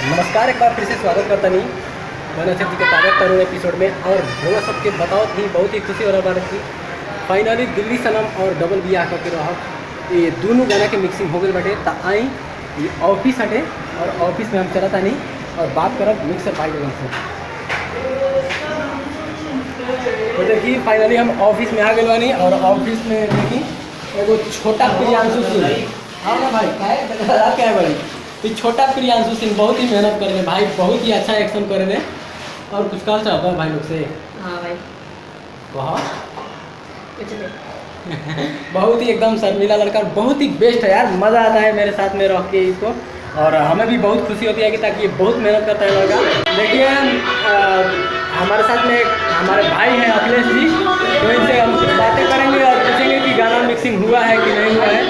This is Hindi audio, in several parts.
नमस्कार, एक बार फिर से स्वागत करता नहीं मैंने अच्छे के ताज़ा तरुण एपिसोड में। और लोग सबके बताओ थी बहुत ही खुशी हो रहा बात की फाइनली दिल्ली सनम और डबल बियाह करके रहा ये दोनों गाना के मिक्सिंग हो गई बटे ता आई ये ऑफिस हटे और ऑफिस में हम चला था नहीं और बात करब मिक्सर भाई लोगों से। तो देखिए फाइनली हम ऑफिस में आ गए बानी और ऑफिस में देखी एगो छोटा प्रियांशु सिंह हाँ ना भाई क्या है भाई ये छोटा प्रियांशु सिंह बहुत ही मेहनत कर रहे भाई, बहुत ही अच्छा एक्शन कर रहे और कुछ कहा चाहता है भाई लोग से। हाँ भाई बहुत ही एकदम शर्मीला लड़का, बहुत ही बेस्ट है यार, मज़ा आता है मेरे साथ में रह के इसको और हमें भी बहुत खुशी होती है कि ताकि ये बहुत मेहनत करता है लड़का। देखिए हमारे साथ में हमारे भाई हैं अखिलेश जी, तो इनसे हम बातें करेंगे और पूछेंगे कि गाना मिक्सिंग हुआ है कि नहीं हुआ है।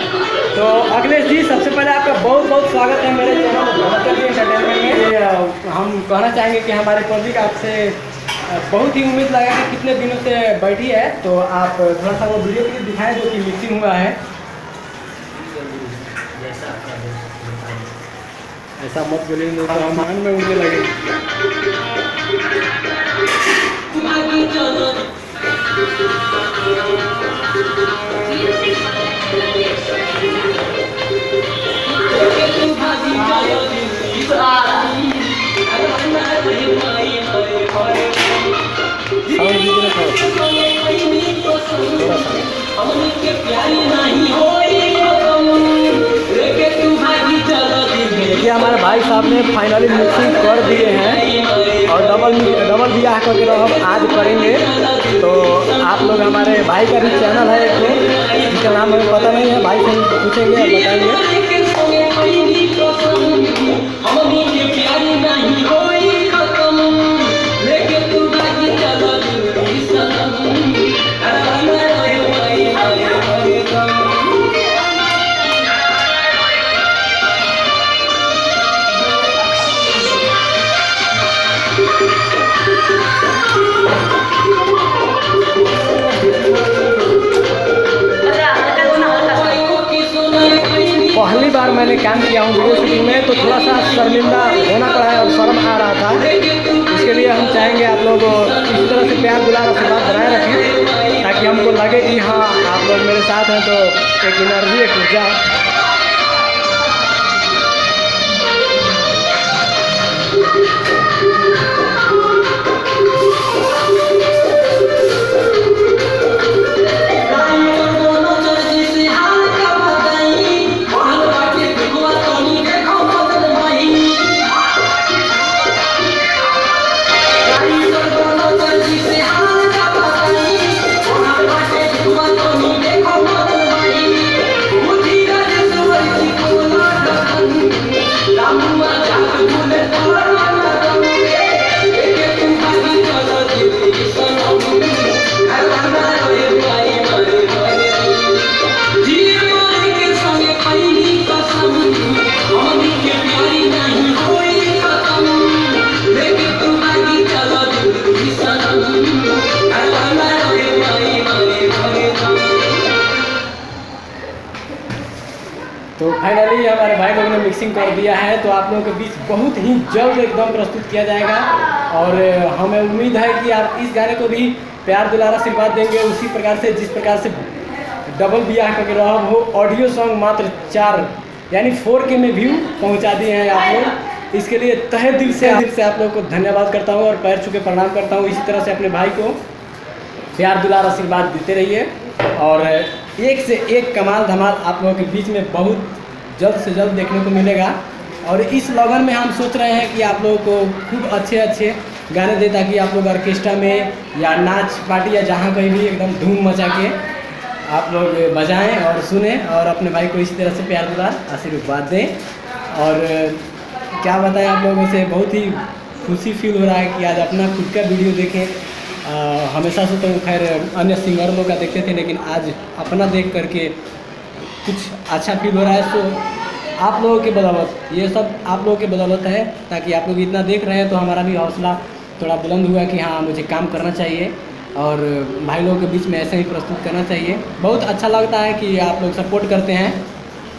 तो अखिलेश जी सबसे पहले आपका बहुत बहुत स्वागत है मेरे चैनल एंटरटेनमेंट में। हम कहना चाहेंगे कि हमारे पब्लिक आपसे बहुत ही उम्मीद लगा कि कितने दिनों से बैठी है, तो आप थोड़ा सा वो वीडियो क्लिप दिखाएं जो कि मिक्सिंग हुआ है। ऐसा मत बोलिए तो हमान में उड़ने लगे। देखिए हमारे भाई साहब ने फाइनली मिक्सिंग कर दिए हैं और डबल बियाह करके हम आज करेंगे। तो आप लोग हमारे भाई का भी चैनल है एक जिसका नाम हमें पता नहीं है, भाई से पूछेंगे और बताएंगे। पहली बार मैंने काम किया हूँ वीडियो शूटिंग में, तो थोड़ा सा शर्मिंदा होना पड़ा है और शर्म आ रहा था। इसके लिए हम चाहेंगे आप लोग इसी तरह से प्यार दुलार आशीर्वाद बनाए रखें ताकि हमको लगे कि हाँ आप लोग मेरे साथ हैं, तो एक एनर्जी एक ऊर्जा। तो फाइनली हमारे भाई लोगों ने मिक्सिंग कर दिया है, तो आप लोगों के बीच बहुत ही जल्द एकदम प्रस्तुत किया जाएगा और हमें उम्मीद है कि आप इस गाने को भी प्यार दुलारा आशीर्वाद देंगे उसी प्रकार से जिस प्रकार से डबल बियाह करके रहा हो। ऑडियो सॉन्ग मात्र 4 यानी 4K में व्यू पहुंचा दिए हैं आप लोग। इसके लिए तहे दिल से आप लोगों को धन्यवाद करता हूँ और पैर छू के प्रणाम करता हूँ। इसी तरह से अपने भाई को प्यार दुलार आशीर्वाद देते रहिए और एक से एक कमाल धमाल आप लोगों के बीच में बहुत जल्द से जल्द देखने को मिलेगा। और इस लगन में हम सोच रहे हैं कि आप लोगों को खूब अच्छे गाने दे ताकि आप लोग ऑर्केस्ट्रा में या नाच पार्टी या जहाँ कहीं भी एकदम धूम मचा के आप लोग बजाएं और सुने और अपने भाई को इसी तरह से प्यार दुलार आशीर्वाद दें। और क्या बताएं आप लोगों से, बहुत ही खुशी फील हो रहा है कि आज अपना खुद का वीडियो देखें। हमेशा से तो खैर अन्य सिंगर लोग का देखते थे, लेकिन आज अपना देख करके कुछ अच्छा फील हो रहा है। सो आप लोगों के बदौलत, ये सब आप लोगों के बदौलत है, ताकि आप लोग इतना देख रहे हैं तो हमारा भी हौसला थोड़ा बुलंद हुआ कि हाँ मुझे काम करना चाहिए और भाई लोगों के बीच में ऐसे ही प्रस्तुत करना चाहिए। बहुत अच्छा लगता है कि आप लोग सपोर्ट करते हैं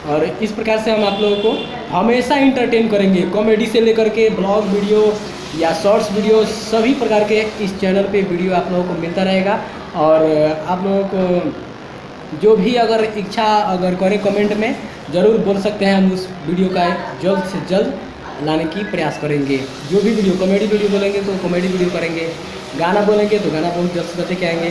और इस प्रकार से हम आप लोगों को हमेशा इंटरटेन करेंगे, कॉमेडी से लेकर के ब्लॉग वीडियो या शॉर्ट्स वीडियो सभी प्रकार के इस चैनल पे वीडियो आप लोगों को मिलता रहेगा। और आप लोगों को जो भी अगर इच्छा अगर करें कमेंट में ज़रूर बोल सकते हैं, हम उस वीडियो का जल्द से जल्द लाने की प्रयास करेंगे। जो भी वीडियो कॉमेडी वीडियो बोलेंगे तो कॉमेडी वीडियो करेंगे, गाना बोलेंगे तो गाना बहुत जल्द से जल्द लेके आएंगे।